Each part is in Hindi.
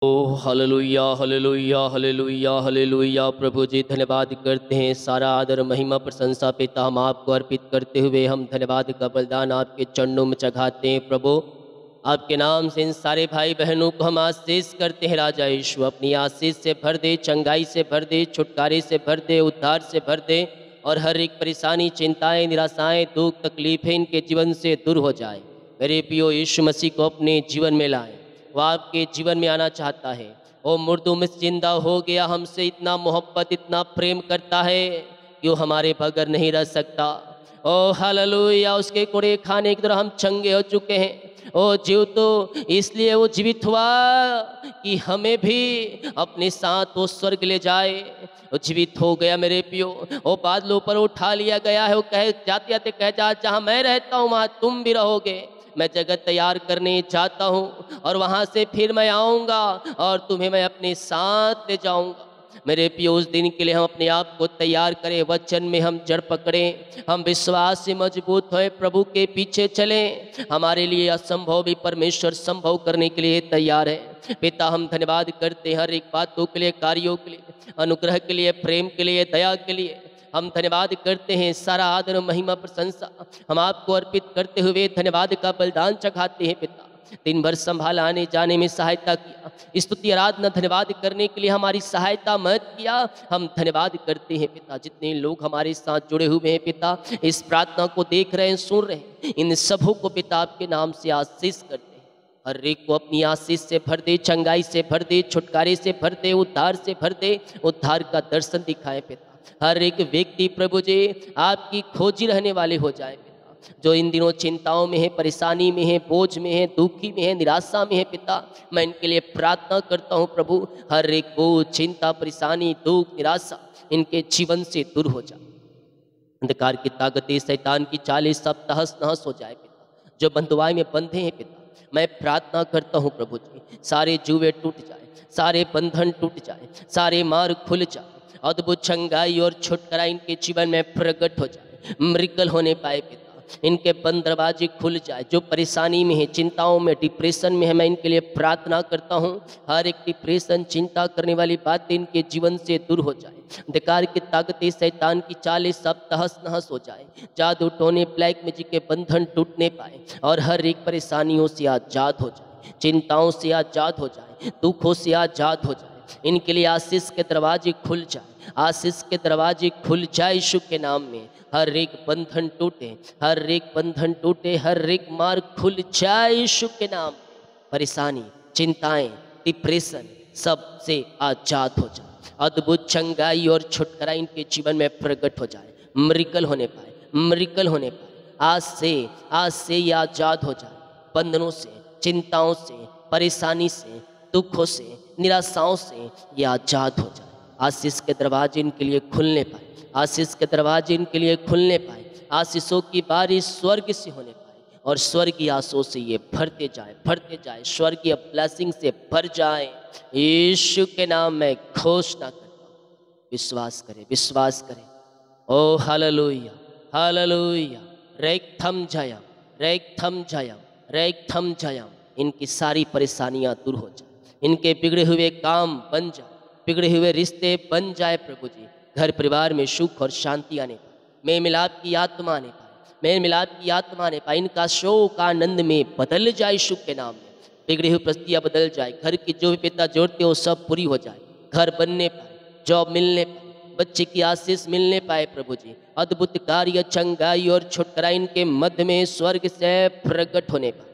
ओ हालेलुया हालेलुया हालेलुया हालेलुया। प्रभु जी धन्यवाद करते हैं, सारा आदर महिमा प्रशंसा पिता हम आपको अर्पित करते हुए हम धन्यवाद का बलिदान आपके चरणों में चढ़ाते हैं। प्रभु आपके नाम से इन सारे भाई बहनों को हम आशीष करते हैं। राजा यीशु अपनी आशीष से भर दे, चंगाई से भर दे, छुटकारे से भर दे, उद्धार से भर दे और हर एक परेशानी, चिंताएं, निराशाएं, दुख, तकलीफें इनके जीवन से दूर हो जाए। मेरे प्रियो यीशु मसीह को अपने जीवन में लाएं, वो आपके जीवन में आना चाहता है। वो मुर्दों में जिंदा हो गया, हमसे इतना मोहब्बत, इतना प्रेम करता है कि वो हमारे बगैर नहीं रह सकता। ओ हालेलुया। उसके कोड़े खाने की तरह हम चंगे हो चुके हैं। ओ जीव तो इसलिए वो जीवित हुआ कि हमें भी अपने साथ वो स्वर्ग ले जाए। वो जीवित हो गया मेरे पियो। वो बादलों पर उठा लिया गया है। वो कहे जाते जाते कह जा, जहाँ मैं रहता हूँ वहाँ तुम भी रहोगे। मैं जगत तैयार करने जाता हूँ और वहाँ से फिर मैं आऊँगा और तुम्हें मैं अपने साथ ले जाऊँगा। मेरे पियो उस दिन के लिए हम अपने आप को तैयार करें, वचन में हम जड़ पकड़ें, हम विश्वास से मजबूत होए, प्रभु के पीछे चलें। हमारे लिए असंभव भी परमेश्वर संभव करने के लिए तैयार है। पिता हम धन्यवाद करते हैं हर एक बातों के लिए, कार्यों के लिए, अनुग्रह के लिए, प्रेम के लिए, दया के लिए हम धन्यवाद करते हैं। सारा आदर महिमा प्रशंसा हम आपको अर्पित करते हुए धन्यवाद का बलिदान चढ़ाते हैं। पिता दिन भर संभाला, आने जाने में सहायता किया, स्तुति आराधना धन्यवाद करने के लिए हमारी सहायता मत किया, हम धन्यवाद करते हैं। पिता जितने लोग हमारे साथ जुड़े हुए हैं पिता, इस प्रार्थना को देख रहे हैं, सुन रहे हैं, इन सबों को पिता आपके नाम से आशीष करते हैं। हर एक को अपनी आशीष से भर दे, चंगाई से भर दे, छुटकारे से भर दे, उद्धार से भर दे, उद्धार का दर्शन दिखाए पिता। हर एक व्यक्ति प्रभु जी आपकी खोजी रहने वाले हो जाए पिता। जो इन दिनों चिंताओं में है, परेशानी में है, बोझ में है, दुखी में है, निराशा में है पिता, मैं इनके लिए प्रार्थना करता हूँ प्रभु। हर एक बोझ, चिंता, परेशानी, दुख, निराशा इनके जीवन से दूर हो जाए। अंधकार की ताकतें, शैतान की चालें सब तहस नहस हो जाए पिता। जो बंधुआई में बंधे हैं पिता, मैं प्रार्थना करता हूँ प्रभु जी, सारे जुए टूट जाए, सारे बंधन टूट जाए, सारे मार्ग खुल जाए, अद्भुत चंगाई और छुटकारा इनके जीवन में प्रकट हो जाए, मिरेकल होने पाए पिता। इनके बंद दरवाजे खुल जाए। जो परेशानी में है, चिंताओं में, डिप्रेशन में है, मैं इनके लिए प्रार्थना करता हूँ। हर एक डिप्रेशन, चिंता करने वाली बातें इनके जीवन से दूर हो जाए। अंधकार की ताकतें, शैतान की चालें सब तहस नहस हो जाए। जादू टोने, ब्लैक मैजिक के बंधन टूटने पाए और हर एक परेशानियों से आजाद हो जाए, चिंताओं से आजाद हो जाए, दुखों से आजाद हो जाए। इनके लिए आशीष के दरवाजे खुल जाए, आशीष के दरवाजे खुल जाए यीशु के नाम में। हर एक बंधन टूटे, हर एक बंधन टूटे, हर एक मार्ग खुल जाए यीशु के नाम में। परेशानी, चिंताएं, डिप्रेशन सब से आजाद हो जाए। अद्भुत चंगाई और छुटकारा इनके जीवन में प्रकट हो जाए, मिरेकल होने पाए, मिरेकल होने पाए। आज से ये आजाद हो जाए बंधनों से, चिंताओं से, परेशानी से, दुखों से, निराशाओं से ये आजाद हो जाए। आशीष के दरवाजे इनके लिए खुलने पाए, आशीष के दरवाजे इनके लिए खुलने पाए। आशीषों की बारिश स्वर्ग से होने पाए और स्वर्गीय आशीषों से ये भरते जाए, भरते जाए, स्वर्गीय ब्लेसिंग से भर जाए। यीशु के नाम में घोषणा करता हूं, विश्वास करें, विश्वास करें। ओ हालेलुया हालेलुया। रेक थम जयम, रेक थम जयम, रेक थम जयम। इनकी सारी परेशानियां दूर हो जाए, इनके बिगड़े हुए काम बन जाए, बिगड़े हुए रिश्ते बन जाए प्रभु जी। घर परिवार में सुख और शांति आने पाए, मेल मिलाप की आत्मा आने पाए, मेल मिलाप की आत्मा आने पाए। इनका शोक आनंद में बदल जाए यीशु के नाम में। बिगड़ी हुई परिस्थितियां बदल जाए, घर की जो भी पिता जोड़ते हो सब पूरी हो जाए, घर बनने पाए, जॉब मिलने पाए, बच्चे की आशीष मिलने पाए प्रभु जी। अद्भुत कार्य, चंगाई और छुटकारा इनके मध्य में स्वर्ग से प्रकट होने पाए।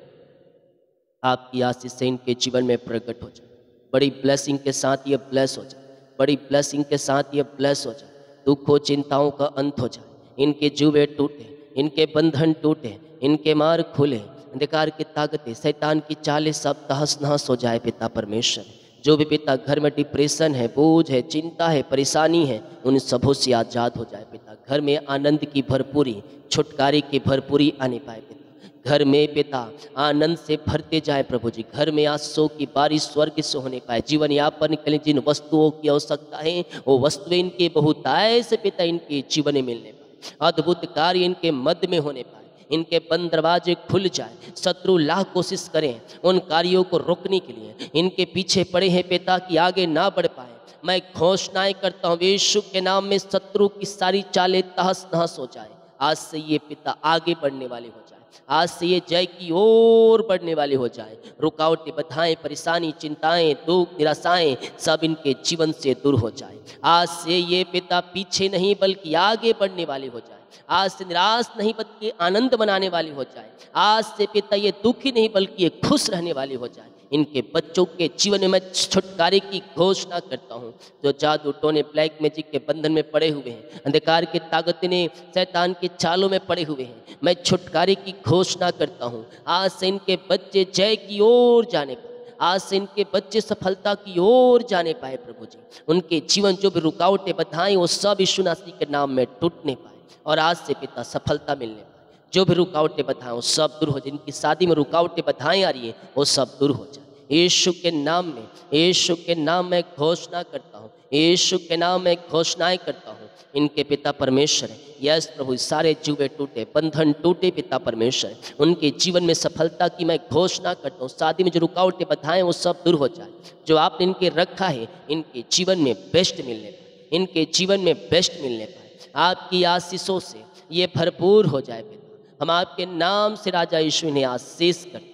आपकी आशीष से इनके जीवन में प्रकट हो जाए। बड़ी ब्लेसिंग के साथ ये ब्लेस हो जाए, बड़ी ब्लेसिंग के साथ ये ब्लेस हो जाए। दुखों, चिंताओं का अंत हो जाए, इनके जुए टूटे, इनके बंधन टूटे, इनके मार्ग खुले। अंधकार की ताकतें, शैतान की चालें सब तहस नहस हो जाए पिता परमेश्वर। जो भी पिता घर में डिप्रेशन है, बोझ है, चिंता है, परेशानी है, उन सबों से आजाद हो जाए पिता। घर में आनंद की भरपूरी, छुटकारे की भरपूरी आने पाए पिता। घर में पिता आनंद से भरते जाए प्रभु जी। घर में आंसू की बारिश स्वर्ग से होने पाए। जीवन यापन के लिए जिन वस्तुओं की आवश्यकता है वो वस्तुएं इनके बहुतायत से पिता इनके जीवन में मिलने पाए। अद्भुत कार्य इनके मध्य में होने पाए। इनके बंद दरवाजे खुल जाए। शत्रु लाख कोशिश करें उन कार्यों को रोकने के लिए, इनके पीछे पड़े हैं पिता कि आगे ना बढ़ पाए। मैं घोषणाएं करता हूँ यीशु के नाम में शत्रु की सारी चालें तहस नहस हो जाए। आज से ये पिता आगे बढ़ने वाले हो जाए, आज से ये जय की ओर बढ़ने वाले हो जाए। रुकावटें, बाधाएं, परेशानी, चिंताएं, दुख, निराशाएं सब इनके जीवन से दूर हो जाए। आज से ये पिता पीछे नहीं बल्कि आगे बढ़ने वाले हो जाए। आज से निराश नहीं बल्कि आनंद मनाने वाले हो जाए। आज से पिता ये दुखी नहीं बल्कि ये खुश रहने वाले हो जाए। इनके बच्चों के जीवन में मैं छुटकारे की घोषणा करता हूँ। जो जादू टोने ब्लैक मैजिक के बंधन में पड़े हुए हैं, अंधकार के ताकत ने शैतान के चालों में पड़े हुए हैं, मैं छुटकारे की घोषणा करता हूँ। आज से इनके बच्चे जय की ओर जाने पाए, आज से इनके बच्चे सफलता की ओर जाने पाए। प्रभु जी, उनके जीवन जो भी रुकावटें, बाधाएं, वो सब यीशु मसीह के नाम में टूटने पाए और आज से पिता सफलता मिलने पाए। जो भी रुकावटें, बाधाएं, वो सब दूर हो जाए। जिनकी शादी में रुकावटें, बाधाएं आ रही है, वो सब दूर हो जाए यीशु के नाम में। यीशु के नाम में घोषणा करता हूँ, यीशु के नाम में घोषणाएं करता हूँ। इनके पिता परमेश्वर है। यस प्रभु, सारे जुए टूटे, बंधन टूटे पिता परमेश्वर। उनके जीवन में सफलता की मैं घोषणा करता हूँ। शादी में जो रुकावटें, बाधाएं, वो सब दूर हो जाए। जो आपने इनके रखा है, इनके जीवन में बेस्ट मिलने पाए, इनके जीवन में बेस्ट मिलने पाए। आपकी आशीषों से ये भरपूर हो जाए पिता। हम आपके नाम से राजा यीशु ने आशीष करते,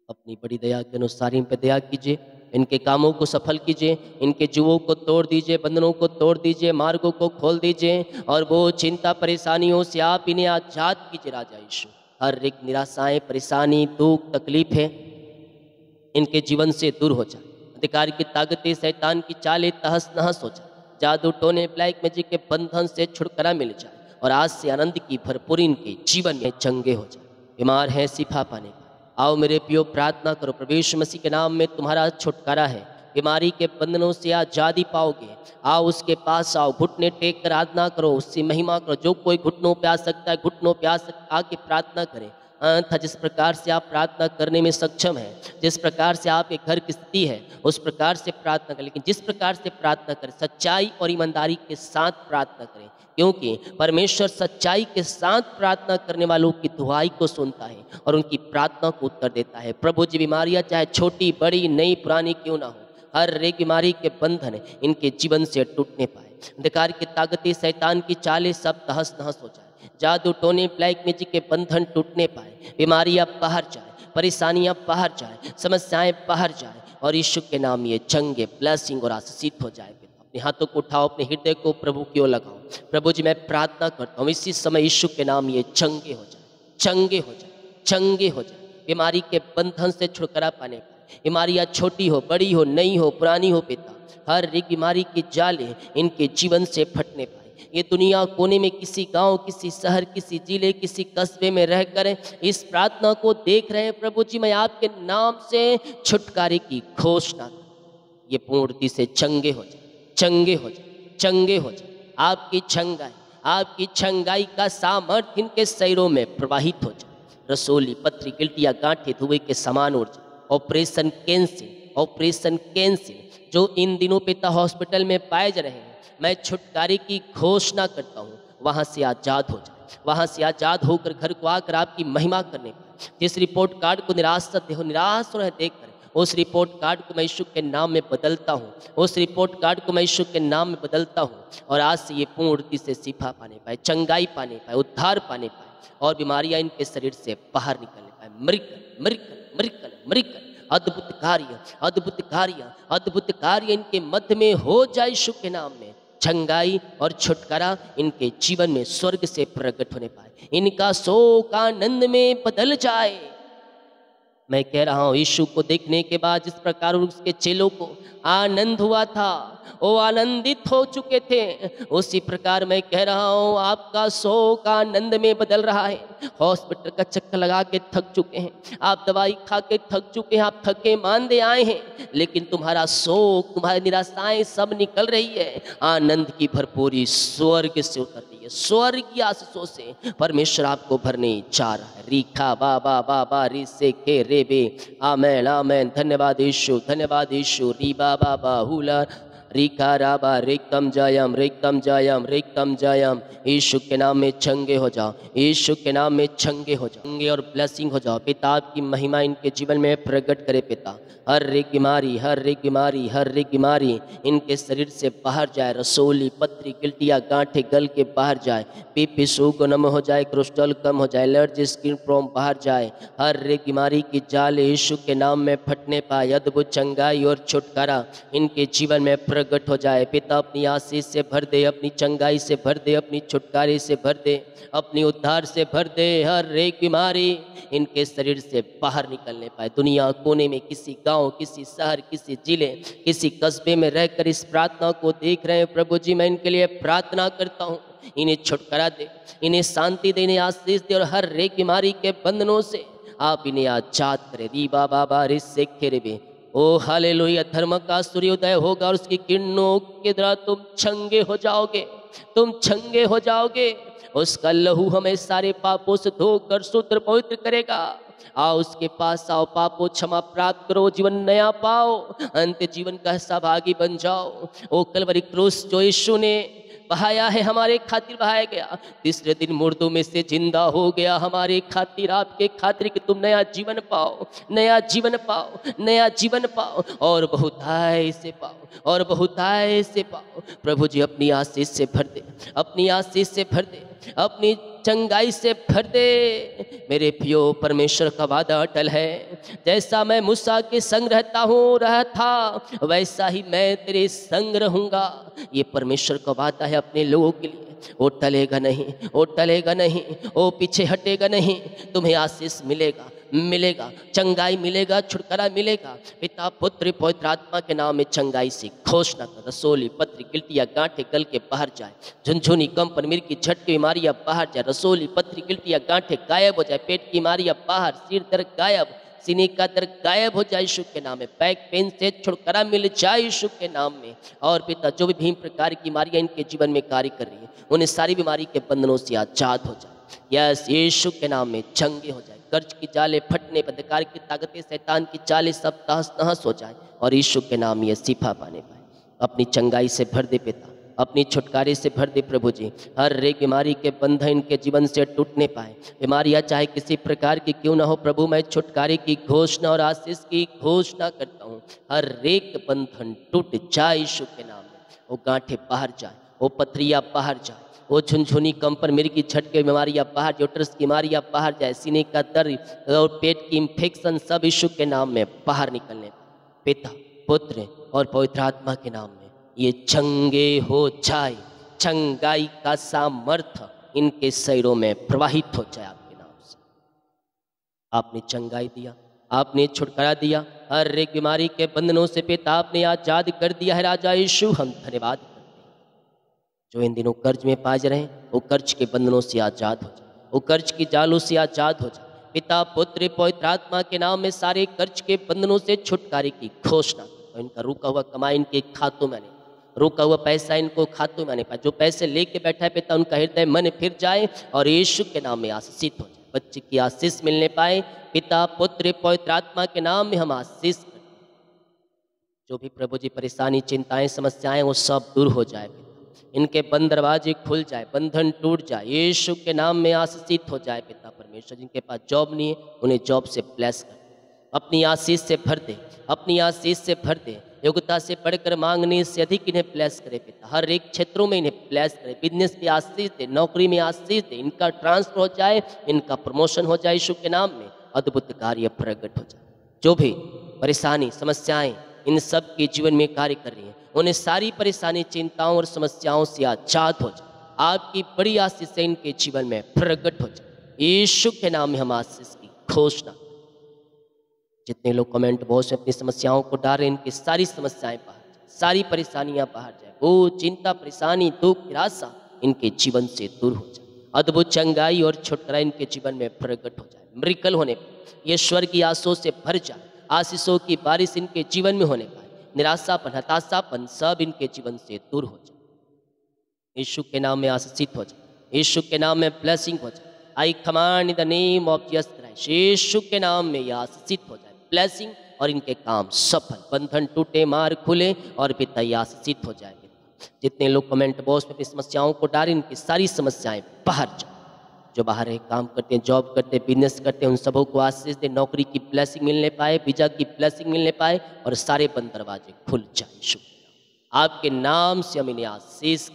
अपनी बड़ी दया के अनुसार इन पर दया कीजिए। इनके कामों को सफल कीजिए, इनके जुओं को तोड़ दीजिए, बंधनों को तोड़ दीजिए, मार्गों को खोल दीजिए और वो चिंता परेशानियों से आप इन्हें आजाद कीजिए राजा यीशु। हर एक निराशाएं, परेशानी, दुख, तकलीफें इनके जीवन से दूर हो जाए। अधिकार की ताकतें, शैतान की चालें तहस नहस हो जाए। जादू टोने, ब्लैक मैजिक के बंधन से छुटकारा मिल जाए और आज से आनंद की भरपूरी इनके जीवन में चंगे हो जाए। बीमार हैं शिफा पाने का, आओ मेरे पियो प्रार्थना करो। प्रभु यीशु मसीह के नाम में तुम्हारा छुटकारा है, बीमारी के बंधनों से आजादी पाओगे। आओ उसके पास आओ, घुटने टेक कर आराधना करो, उससे महिमा करो। जो कोई घुटनों पे आ सकता है, घुटनों पे आके प्रार्थना करें। था जिस प्रकार से आप प्रार्थना करने में सक्षम हैं, जिस प्रकार से आपके घर की स्थिति है, उस प्रकार से प्रार्थना करें। लेकिन जिस प्रकार से प्रार्थना करें, सच्चाई और ईमानदारी के साथ प्रार्थना करें, क्योंकि परमेश्वर सच्चाई के साथ प्रार्थना करने वालों की दुआई को सुनता है और उनकी प्रार्थना को उत्तर देता है। प्रभु जी, बीमारियां चाहे छोटी, बड़ी, नई, पुरानी क्यों ना हो, हर एक बीमारी के बंधन इनके जीवन से टूटने पाए। अंधकार की ताकतें, शैतान की चालें सब तहस नहस हो जाए। जादू टोने, ब्लैक मैजिक के बंधन टूटने पाए। बीमारियां बाहर जाए, परेशानियां बाहर जाए, समस्याएं बाहर जाए और यीशु के नाम ये चंगे, ब्लेसिंग और आशीषित हो जाए। अपने हाथों को उठाओ, अपने हृदय को प्रभु की ओर लगाओ। प्रभु जी, मैं प्रार्थना करता हूँ इसी समय यीशु के नाम ये चंगे हो जाए, चंगे हो जाए, चंगे हो जाए। बीमारी के बंधन से छुटकारा पाने का, बीमारियां छोटी हो, बड़ी हो, नई हो, पुरानी हो पिता, हर एक बीमारी की जाले इनके जीवन से फटने पाए। ये दुनिया कोने में किसी गांव, किसी शहर, किसी जिले, किसी कस्बे में रहकर इस प्रार्थना को देख रहे हैं। प्रभु जी, मैं आपके नाम से छुटकारे की घोषणा, ये पूर्णति से चंगे हो जाए, चंगे हो जाए, चंगे हो जाए। आपकी छंगाई, आपकी छंगाई का सामर्थ्य इनके शरीरों में प्रवाहित हो जाए। रसोली, पथरी, गिल्टियाँ, गांठें धुएं के समान उड़ जाए। ऑपरेशन कैंसिल, ऑपरेशन कैंसिल जो इन दिनों पिता हॉस्पिटल में पाए जा रहे हैं, मैं छुटकारे की घोषणा करता हूँ, वहाँ से आज़ाद हो जाए। वहाँ से आज़ाद होकर घर को आकर आपकी महिमा करने का, जिस रिपोर्ट कार्ड को निराश हो रहे देखकर, उस रिपोर्ट कार्ड को मैं यीशु के नाम में बदलता हूँ, उस रिपोर्ट कार्ड को मैं यीशु के नाम में बदलता हूँ और आज से ये पूर्णति से शिफा पाने पाए, चंगाई पाने पाए, उद्धार पाने पाए और बीमारियां इनके शरीर से बाहर निकलने पाए। मृकल मृकल मृकल मृकल, अद्भुत कार्य, अद्भुत कार्य, अद्भुत कार्य इनके मध्य में हो जाए यीशु के नाम में। चंगाई और छुटकारा इनके जीवन में स्वर्ग से प्रकट होने पाए, इनका शोक आनंद में बदल जाए। मैं कह रहा हूँ, यीशु को देखने के बाद जिस प्रकार उसके चेलों को आनंद हुआ था, वो आनंदित हो चुके थे, उसी प्रकार मैं कह रहा हूँ आपका शोक आनंद में बदल रहा है। हॉस्पिटल का चक्कर लगा के थक चुके हैं, आप दवाई खा के थक चुके हैं, आप थके मांदे आए हैं, लेकिन तुम्हारा शोक, तुम्हारी निराशाएं सब निकल रही है। आनंद की भरपूरी स्वर्ग से उतर रही है, स्वर्गीय आशीषों से परमेश्वर आपको भरने जा रहा है। रीखा बाबा बाबा री से के रे बे, आमेन आमेन। धन्यवाद यीशु, धन्यवाद यीशु। री बाबा हुला रिकाराबा रिकम जयम। यीशु के नाम में चंगे हो जाओ, यीशु के नाम में चंगे हो जाओ, चंगे और ब्लेसिंग हो जाओ। पिता आपकी महिमा इनके जीवन में प्रकट करे पिता। हर एक बीमारी इनके शरीर से बाहर जाए। रसोली पत्री गिल्टिया गांठे गल के बाहर जाए। पीपी सूग नम हो जाए, क्रिस्टल कम हो जाए, एलर्जी स्किन प्रॉब्लम बाहर जाए। हर एक बीमारी की जाल यीशु के नाम में फटने पाए। अद्भुत चंगाई और छुटकारा इनके जीवन में प्रकट हो जाए। पिता अपनी आशीष से भर दे, अपनी चंगाई से भर दे, अपनी छुटकारे से भर दे, अपनी उद्धार से भर दे। हर एक बीमारी इनके शरीर से बाहर निकलने पाए। दुनिया कोने में किसी गांव, किसी शहर, किसी जिले, किसी कस्बे में रहकर इस प्रार्थना को देख रहे हैं प्रभु जी, मैं इनके लिए प्रार्थना करता हूँ। इन्हें छुटकारा दे, इन्हें शांति दे, इन्हें आशीष दे और हर एक बीमारी के बंधनों से आप इन्हें आजाद करें। री बाबा रे से खेरे। ओ हालेलुया। धर्म का सूर्योदय होगा और उसकी किरणों के द्वारा तुम छंगे हो जाओगे, तुम छंगे हो जाओगे। उसका लहू हमें सारे पापों से धोकर शुद्ध पवित्र करेगा। आओ उसके पास आओ, पापों क्षमा प्राप्त करो, जीवन नया पाओ, अंत जीवन का सहभागी बन जाओ। ओ कलवरी क्रूस जो यीशु ने बहाया है, हमारे खातिर बहाया गया, तीसरे दिन मुर्दों में से जिंदा हो गया हमारे खातिर, आपके खातिर कि तुम नया जीवन पाओ, नया जीवन पाओ, नया जीवन पाओ और बहुताय से पाओ, और बहुताय से पाओ। प्रभु जी अपनी आशीष से भर दे, अपनी आशीष से भर दे, अपनी चंगाई से भर दे। मेरे प्रियो परमेश्वर का वादा अटल है, जैसा मैं मूसा के संग रहा था वैसा ही मैं तेरे संग रहूंगा। ये परमेश्वर का वादा है अपने लोगों के लिए। वो टलेगा नहीं, वो टलेगा नहीं, वो पीछे हटेगा नहीं। तुम्हें आशीष मिलेगा, मिलेगा, चंगाई मिलेगा, छुटकारा मिलेगा। पिता पुत्र पवित्र आत्मा के नाम में चंगाई से घोषणा कर। रसोली पत्री गिल्टिया गांठे गल के बाहर जाए, झुनझुनी कंपन मिर्गी झटके बीमारियां बाहर जाए। रसोली पत्री गिल्टिया गांठे गायब हो जाए, पेट की बीमारियां बाहर, सिर दर्द गायब, सीने का दर्द गायब हो जाए यीशु के नाम में। बैक पेन से छुटकारा मिल जाए यीशु के नाम में। और पिता जो भी भीम प्रकार की बीमारियां इनके जीवन में कार्य कर रही है, उन्हें सारी बीमारी के बंधनों से आजाद हो जाए। यस, यीशु के नाम में चंगे हो जाए। कर्ज की जाले फटने, बंधकार की ताकतें, शैतान की चालें सब तहस नहस हो जाए और यीशु के नाम ये शिफा पाने पाए। अपनी चंगाई से भर दे पिता, अपनी छुटकारे से भर दे प्रभु जी। हर एक बीमारी के बंधन इनके जीवन से टूटने पाए। बीमारियां चाहे किसी प्रकार की क्यों ना हो प्रभु, मैं छुटकारे की घोषणा और आशीष की घोषणा करता हूँ। हर एक बंधन टूट जाए यीशु के नाम में। वो गांठें बाहर जाए, वो पथरियाँ बाहर जाए, वो झुनझुनी कंपन मिर्गी झटके बीमारियां बाहर, यूट्रस की बीमारियां बाहर जाए, सीने का दर्द और पेट की इंफेक्शन सब यीशु के नाम में बाहर निकलने। पिता पुत्र और पवित्र आत्मा के नाम में ये चंगे हो जाए। चंगाई का सामर्थ्य इनके शरीरों में प्रवाहित हो जाए आपके नाम से। आपने चंगाई दिया, आपने छुटकारा दिया, हर एक बीमारी के बंधनों से पिता आपने आजाद कर दिया है। राजा यीशु हम धन्यवाद करते हैं। जो इन दिनों कर्ज में पाए रहे वो कर्ज के बंधनों से आजाद हो जाए, वो कर्ज की जालों से आजाद हो जाए। पिता पुत्र पवित्र आत्मा के नाम में सारे कर्ज के बंधनों से छुटकारे की घोषणा। तो इनका रुका हुआ कमाई इनके खातों में आने, रुका हुआ पैसा इनको खातों में आने पाए। जो पैसे लेके बैठा है पिता उनका हृदय मन फिर जाए और यीशु के नाम में आशीषित हो जाए। बच्चे की आशीष मिलने पाए। पिता पुत्र पवित्र आत्मा के नाम में हम आशीष करते हैं। जो भी प्रभु जी परेशानी, चिंताएं, समस्याएं वो सब दूर हो जाए। इनके बंद दरवाजे खुल जाए, बंधन टूट जाए, यीशु के नाम में आशीषित हो जाए। पिता परमेश्वर जिनके पास जॉब नहीं है उन्हें जॉब से ब्लेस कर, अपनी आशीष से भर दे, अपनी आशीष से भर दे। योग्यता से बढ़कर मांगने से अधिक इन्हें ब्लेस करे पिता। हर एक क्षेत्रों में इन्हें ब्लेस करे। बिजनेस में आशीष दे, नौकरी में आशीष दे, इनका ट्रांसफर हो जाए, इनका प्रमोशन हो जाए यीशु के नाम में। अद्भुत कार्य प्रकट हो जाए। जो भी परेशानी, समस्याएं इन सब के जीवन में कार्य कर रही हैं उन्हें सारी परेशानी, चिंताओं और समस्याओं से आजाद हो जाए। आपकी बड़ी आशीष इनके जीवन में प्रकट हो जाए। यीशु के नाम में हम आशीष की घोषणा। जितने लोग कमेंट बॉक्स में अपनी समस्याओं को डाल रहे हैं इनकी सारी समस्याएं बाहर जाए, सारी परेशानियां बाहर जाए। वो चिंता, परेशानी, दुख, निराशा इनके जीवन से दूर हो जाए। अद्भुत चंगाई और छुटकारा इनके जीवन में प्रकट हो जाए। मिरेकल होने पर ये स्वर्ग की आशीषों से भर जाए। आशीषों की बारिश इनके जीवन में होने पाए। निराशापन, हताशापन सब इनके जीवन से दूर हो जाए। यीशु के नाम में आशीषित हो जाए। यीशु के नाम में ब्लेसिंग हो जाए। I command in the name of Jesus Christ. यीशु के नाम में यह आशीषित हो जाए। ब्लेसिंग और इनके काम सफल, बंधन टूटे, मार्ग खुले और पिता आशीषित हो जाए। जितने लोग कमेंट बॉक्स में अपनी समस्याओं को डालें, इनकी सारी समस्याएं बाहर जाए। जो बाहर है, काम करते हैं, जॉब करते हैं, बिजनेस करते हैं, उन सबों को आशीष दे, नौकरी की ब्लेसिंग मिलने पाए, वीजा की ब्लेसिंग मिलने पाए और सारे बंद दरवाजे खुल जाए। शुक्रिया आपके नाम से हम इन्हें आशीष,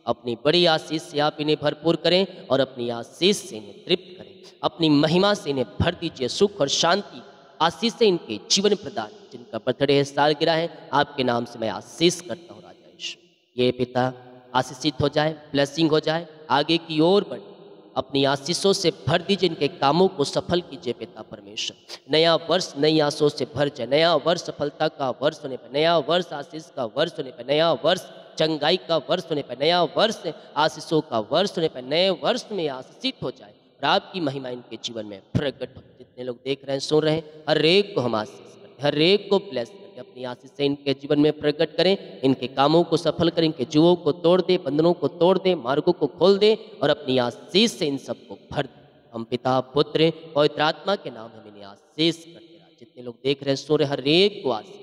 अपनी बड़ी आशीष से आप इन्हें भरपूर करें और अपनी आशीष से इन्हें तृप्त करें। अपनी महिमा से इन्हें भर दीजिए, सुख और शांति आशीष से इनके जीवन प्रदान। जिनका बर्थडे है, सालगिरह है, आपके नाम से मैं आशीष करता हूँ राजा यीशु। ये पिता आशीषित हो जाए, ब्लेसिंग हो जाए, आगे की ओर बढ़े, अपनी आशीषों से भर दीजिए, इनके कामों को सफल कीजिए पिता परमेश्वर। नया वर्ष नई आशीषों से भर जाए, नया वर्ष सफलता का वर्ष होने पर, नया वर्ष आशीष का वर्ष होने पर, नया वर्ष चंगाई का वर्ष होने पर, नया वर्ष आशीषों का वर्ष होने पर, नए वर्ष में आशीषित हो जाए और आपकी महिमा इनके जीवन में प्रकट हो। जितने लोग देख रहे हैं, सुन रहे हैं, हर एक को हम आशीष करें, हर एक को ब्लेस करें, अपनी आशीष से इनके जीवन में प्रकट करें, इनके कामों को सफल करें, इनके जुओं को तोड़ दे, बंधनों को तोड़ दे, मार्गों को खोल दे और अपनी आशीष से इन सबको भर दे। हम पिता, पुत्र, पवित्र आत्मा के नाम हम इन्हें आशीष करते रहा। जितने लोग देख रहे हैं, सुन रहे हैं, हर एक को आशीष,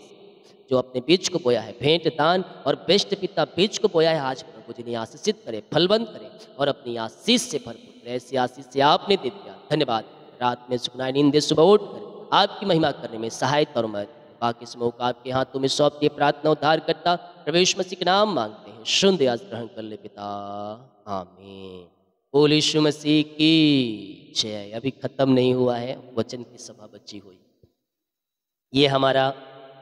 जो अपने बीज को बोया है, भेंट दान और बेस्ट पिता बीज को बोया है, आज प्रभु जिन्हें आशीषित करे, फलवंत करे और अपनी आशीष से भरपूर करे। ऐसी आशीष से आपने दे दिया, धन्यवाद। रात में सुखनाई नींद सुबह उठ कर आपकी महिमा करने में सहायता और मदद। बाकी समूह का आपके हाथों में सौंप दिए, प्रार्थना उद्धार करता प्रवेश मसीह के नाम मांगते हैं, शुद्ध आज ग्रहण कर ले पिता, आमीन। बोल यीशु मसीह की जय। अभी खत्म नहीं हुआ है, वचन की सभा बची हुई। ये हमारा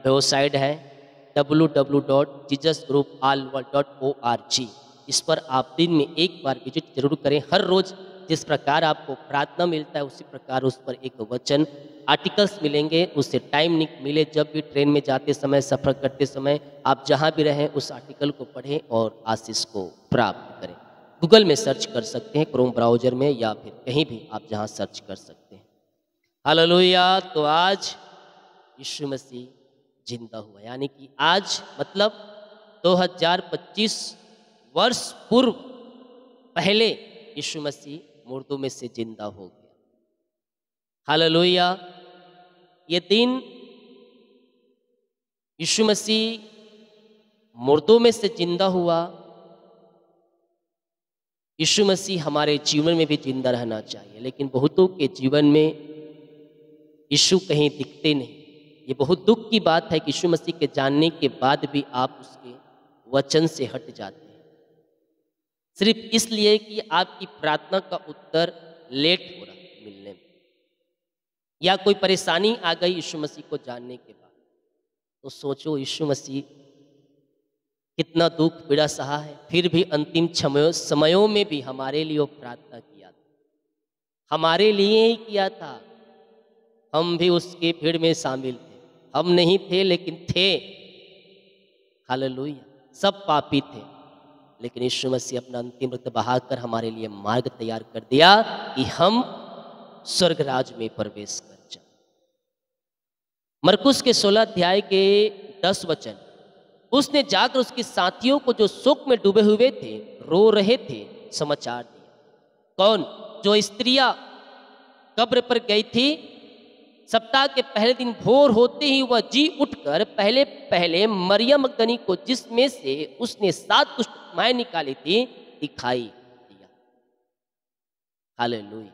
वेबसाइट है www.jesusgroupallworld.org। इस पर आप दिन में एक बार विजिट जरूर करें। हर रोज जिस प्रकार आपको प्रार्थना मिलता है, उसी प्रकार उस पर एक वचन आर्टिकल्स मिलेंगे। उससे टाइम मिले, जब भी ट्रेन में जाते समय, सफ़र करते समय, आप जहाँ भी रहें उस आर्टिकल को पढ़ें और आशीष को प्राप्त करें। गूगल में सर्च कर सकते हैं, क्रोम ब्राउजर में, या फिर कहीं भी आप जहाँ सर्च कर सकते हैं। हालेलुया। तो आज यीशु मसीह जिंदा हुआ, यानी कि आज मतलब 2025 वर्ष पूर्व पहले यीशु मसीह मुर्दों में से जिंदा हो गया। हालेलुया। ये दिन यीशु मसीह मुर्दों में से जिंदा हुआ। यीशु मसीह हमारे जीवन में भी जिंदा रहना चाहिए, लेकिन बहुतों के जीवन में यीशु कहीं दिखते नहीं। ये बहुत दुख की बात है कि यीशु मसीह के जानने के बाद भी आप उसके वचन से हट जाते हैं, सिर्फ इसलिए कि आपकी प्रार्थना का उत्तर लेट हो रहा है मिलने में, या कोई परेशानी आ गई यीशु मसीह को जानने के बाद। तो सोचो यीशु मसीह कितना दुख पीड़ा सहा है, फिर भी अंतिम समयों में भी हमारे लिए वो प्रार्थना किया था, हमारे लिए ही किया था। हम भी उसकी भीड़ में शामिल थे, हम नहीं थे लेकिन थे। हालेलुया। सब पापी थे, लेकिन यीशु मसीह अपना अंतिम रक्त बहाकर हमारे लिए मार्ग तैयार कर दिया कि हम स्वर्ग राज में प्रवेश कर जाए। मरकुस के 16 अध्याय के 10 वचन, उसने जाकर उसके साथियों को जो शोक में डूबे हुए थे, रो रहे थे, समाचार दिया। कौन? जो स्त्रियां कब्र पर गई थी। सप्ताह के पहले दिन भोर होते ही वह जी उठकर पहले पहले मरियम मगदली को, जिसमें से उसने 7 दुष्ट आत्माएं निकाली थी, दिखाई दिया। हालेलुया।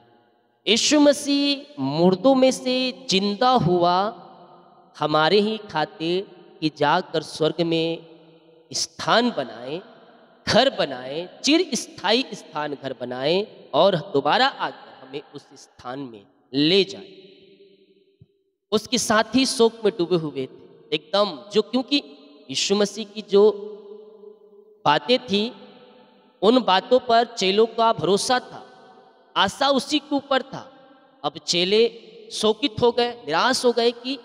यीशु मसीह मुर्दों में से जिंदा हुआ हमारे ही खातिर, कि जाकर स्वर्ग में स्थान बनाए, घर बनाए, चिर स्थायी स्थान घर बनाए और दोबारा आकर हमें उस स्थान में ले जाए। उसके साथी शोक में डूबे हुए थे एकदम, जो क्योंकि यीशु मसीह की जो बातें थी, उन बातों पर चेलों का भरोसा था, आशा उसी के ऊपर था। अब चेले शोकित हो गए, निराश हो गए कि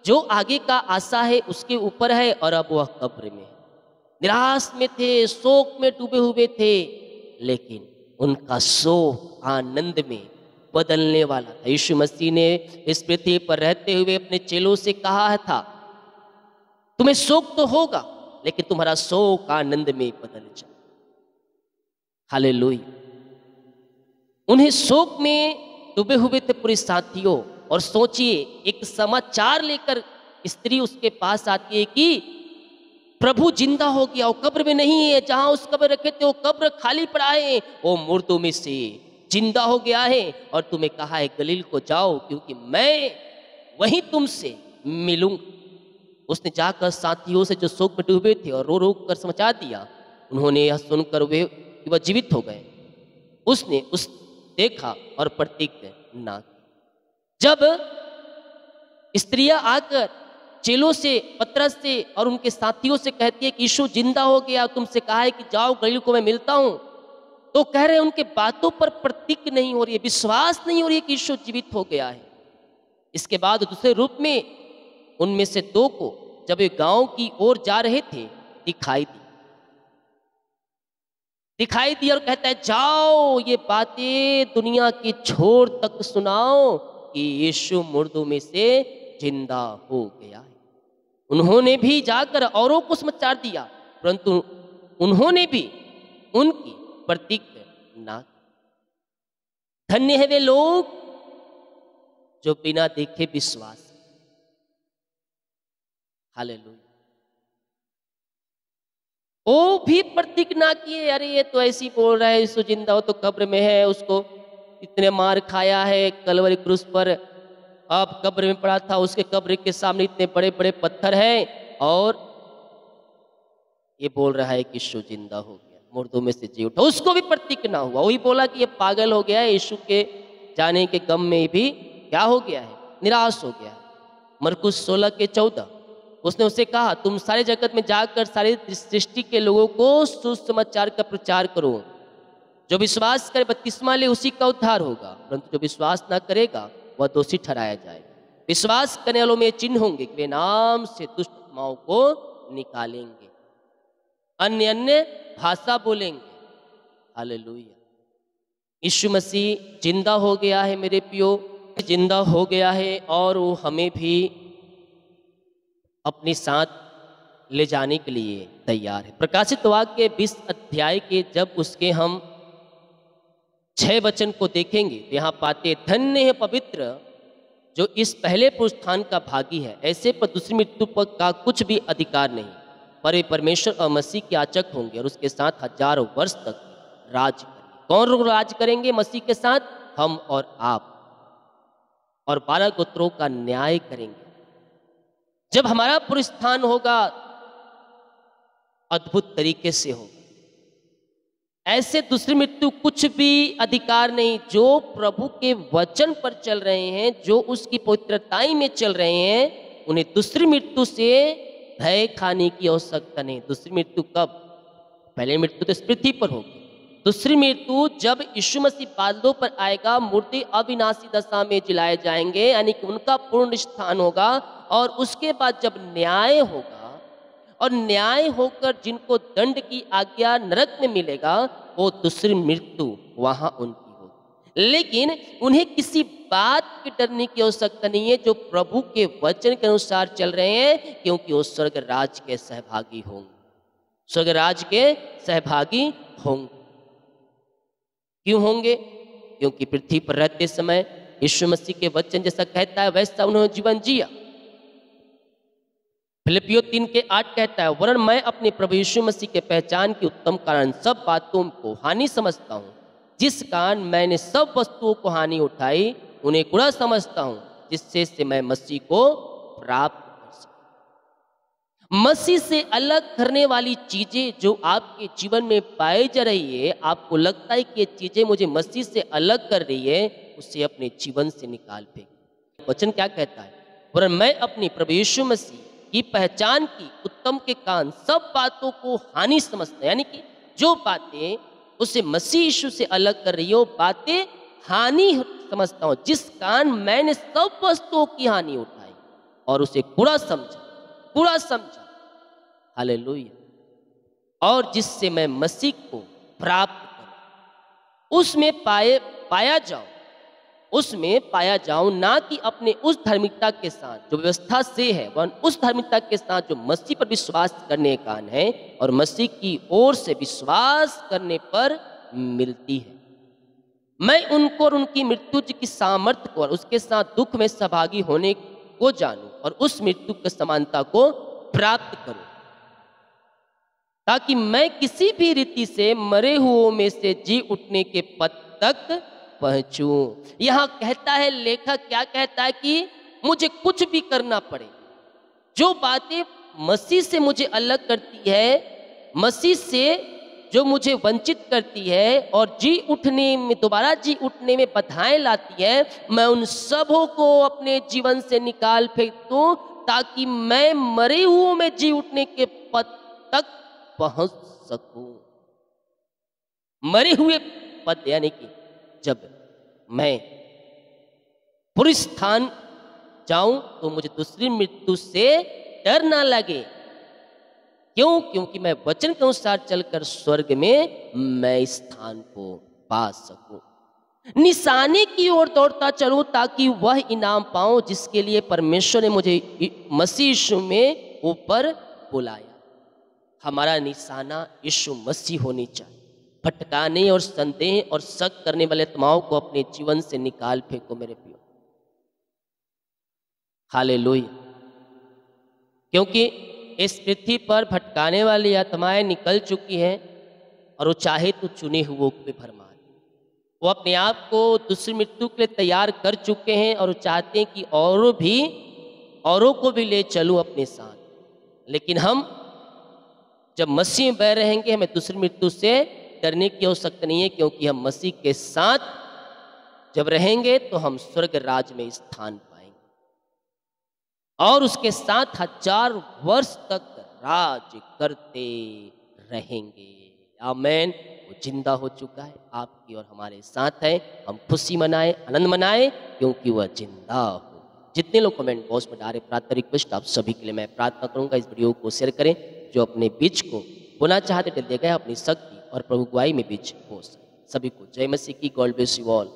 जो आगे का आशा है उसके ऊपर है और अब वह कब्र में है। निराश में थे, शोक में डूबे हुए थे, लेकिन उनका शोक आनंद में बदलने वाला था। यीशु मसीह ने इस पृथ्वी पर रहते हुए अपने चेलों से कहा था, तुम्हें शोक तो होगा, लेकिन तुम्हारा शोक आनंद में बदल जाए। हालेलुया। उन्हें शोक में डूबे हुए थे पूरे साथियों। और सोचिए, एक समाचार लेकर स्त्री उसके पास आती है कि प्रभु जिंदा हो गया, वो कब्र में नहीं है, जहां उस कब्र रखे थे वो कब्र खाली पड़ा है, वो मुर्दों में से जिंदा हो गया है और तुम्हें कहा है गलील को जाओ क्योंकि मैं वहीं तुमसे मिलूंगा। उसने जाकर साथियों से जो शोक में डूबे थे और रो रो कर समझा दिया, उन्होंने यह सुनकर वे कि वह जीवित हो गए। उसने उस देखा और प्रतिज्ञा ना की। जब स्त्रियां आकर चेलों से, पतरस से और उनके साथियों से कहती है कि यीशु जिंदा हो गया, तुमसे कहा है कि जाओ गलील को मैं मिलता हूं, तो कह रहे हैं उनके बातों पर प्रतिज्ञा नहीं हो रही है, विश्वास नहीं हो रही है कि यीशु जीवित हो गया है। इसके बाद दूसरे रूप में उनमें से दो को जब वे गांव की ओर जा रहे थे दिखाई दी और कहता है जाओ ये बातें दुनिया के छोर तक सुनाओ कि यीशु मुर्दों में से जिंदा हो गया है। उन्होंने भी जाकर औरों को समाचार दिया, परंतु उन्होंने भी उनकी प्रतिज्ञा ना की। धन्य है वे लोग जो बिना देखे विश्वास। हालेलुया। वो भी प्रतिज्ञा किए, अरे ये तो ऐसी बोल रहा है यीशु जिंदा हो, तो कब्र में है, उसको इतने मार खाया है कलवरी क्रूस पर, अब कब्र में पड़ा था, उसके कब्र के सामने इतने बड़े बड़े पत्थर हैं और ये बोल रहा है कि यीशु जिंदा हो गया, मुर्दों में से जी उठा। उसको भी प्रतिज्ञा हुआ, वही बोला कि ये पागल हो गया है, यीशु के जाने के गम में भी क्या हो गया है, निराश हो गया है। मरकुस 16:14 उसने उसे कहा तुम सारे जगत में जाकर सारी सृष्टि के लोगों को सुसमाचार का प्रचार करो, जो विश्वास करे बपतिस्मा ले उसी का उद्धार होगा, परंतु जो विश्वास ना करेगा वह दोषी ठहराया जाएगा। विश्वास करने वालों में चिन्ह होंगे कि वे नाम से दुष्ट आत्माओं को निकालेंगे, अन्य अन्य भाषा बोलेंगे। हालेलुया। यीशु मसीह जिंदा हो गया है मेरे प्रियो, जिंदा हो गया है और वो हमें भी अपने साथ ले जाने के लिए तैयार है। प्रकाशित वाक्य 20 अध्याय के जब उसके हम 6 वचन को देखेंगे तो यहाँ पाते धन्य है पवित्र जो इस पहले पुरुषार्थान का भागी है, ऐसे पर दूसरी मृत्यु पर का कुछ भी अधिकार नहीं, पर वे परमेश्वर और मसीह के याचक होंगे और उसके साथ 1000 वर्ष तक राज करेंगे। कौन लोग राज करेंगे मसीह के साथ? हम और आप, और 12 गोत्रों का न्याय करेंगे। जब हमारा पुरुषार्थान होगा अद्भुत तरीके से होगा, ऐसे दूसरी मृत्यु कुछ भी अधिकार नहीं। जो प्रभु के वचन पर चल रहे हैं, जो उसकी पवित्रताई में चल रहे हैं, उन्हें दूसरी मृत्यु से भय खाने की आवश्यकता नहीं। दूसरी मृत्यु कब? पहले मृत्यु तो इस पृथ्वी पर होगी, दूसरी मृत्यु जब यीशु मसीह बादलों पर आएगा, मूर्ति अविनाशी दशा में जिलाए जाएंगे, यानी कि उनका पूर्ण स्थान होगा। और उसके बाद जब न्याय होगा और न्याय होकर जिनको दंड की आज्ञा नरक में मिलेगा, वो दूसरी मृत्यु वहां उनकी होगी। लेकिन उन्हें किसी बात के डरने की आवश्यकता नहीं है, जो प्रभु के वचन के अनुसार चल रहे हैं, क्योंकि वो स्वर्ग राज के सहभागी होंगे, स्वर्ग राज के सहभागी होंगे। क्यों होंगे? क्योंकि पृथ्वी पर रहते समय यीशु मसीह के वचन जैसा कहता है वैसा उन्होंने जीवन जिया। फिलिपियो 3:8 कहता है वरन मैं अपने प्रभु यीशु मसीह के पहचान की उत्तम कारण सब बातों को हानि समझता हूँ, जिस कारण मैंने सब वस्तुओं को हानि उठाई, उन्हें बुरा समझता हूँ, जिससे से मैं मसीह को प्राप्त कर सकूं। मसीह से अलग करने वाली चीजें जो आपके जीवन में पाई जा रही है, आपको लगता है कि ये चीजें मुझे मसीह से अलग कर रही है, उसे अपने जीवन से निकाल फेंक। वचन क्या कहता है? वरन मैं अपनी प्रभु यीशु मसीह की पहचान की उत्तम के कारण सब बातों को हानि समझता है, यानी कि जो बातें उसे मसीह यीशु से अलग कर रही है, वो बातें हानि समझता हूं, जिस कारण मैंने सब वस्तुओं की हानि उठाई और उसे बुरा समझा। हालेलुया। और जिससे मैं मसीह को प्राप्त करूं, उसमें पाया जाऊं, ना कि अपने उस धार्मिकता के साथ जो व्यवस्था से है, वरन उस धार्मिकता के साथ जो मसीह पर विश्वास करने के कारण है और मसीह की ओर से विश्वास करने पर मिलती है। मैं उनको और उनकी मृत्यु की सामर्थ्य को और उसके साथ दुख में सहभागी होने को जानूं, और उस मृत्यु की समानता को प्राप्त करूं, ताकि मैं किसी भी रीति से मरे हुओं में से जी उठने के पद तक पहुंचूं। यहां कहता है लेखक, क्या कहता है कि मुझे कुछ भी करना पड़े, जो बातें मसीह से मुझे अलग करती है, मसीह से जो मुझे वंचित करती है और जी उठने में, दोबारा जी उठने में बाधाएं लाती है, मैं उन सबों को अपने जीवन से निकाल फेंक दूं, ताकि मैं मरे हुओं में जी उठने के पद तक पहुंच सकूं। मरे हुए पद यानी कि जब मैं पुरुषस्थान जाऊं तो मुझे दूसरी मृत्यु से डर ना लगे। क्यों? क्योंकि मैं वचन के अनुसार चलकर स्वर्ग में मैं स्थान को पा सकूं। निशाने की ओर दौड़ता चलूं ताकि वह इनाम पाऊं जिसके लिए परमेश्वर ने मुझे मसीह यीशु में ऊपर बुलाया। हमारा निशाना यीशु मसीह होनी चाहिए। भटकाने और संदेह और शक करने वाले आत्माओं को अपने जीवन से निकाल फेंको मेरे प्रियो। हालेलुया। क्योंकि इस पृथ्वी पर भटकाने वाली आत्माएं निकल चुकी हैं और वो चाहे तो चुने हुओं को भी भरमा दे। वो अपने आप को दूसरी मृत्यु के लिए तैयार कर चुके हैं और वो चाहते हैं कि औरों को भी ले चलूं अपने साथ। लेकिन हम जब मसीह में बह रहेंगे, हमें दूसरी मृत्यु से डरने की आवश्यकता नहीं है, क्योंकि हम मसीह के साथ जब रहेंगे तो हम स्वर्ग राज में स्थान पाएंगे और उसके साथ 1000 वर्ष तक राज करते रहेंगे। आमीन। वो जिंदा हो चुका है, आपकी और हमारे साथ है। हम खुशी मनाएं, आनंद मनाएं, क्योंकि वह जिंदा हो। जितने लोग कमेंट बॉक्स में डाले प्रार्थना रिक्वेस्ट, आप सभी के लिए मैं प्रार्थना करूंगा। इस वीडियो को शेयर करें। जो अपने बीज को बोना चाहते थे, देखा अपनी शक्ति और प्रभु गुआई में बीज बो सके। सभी को जय मसीह की। God bless you all.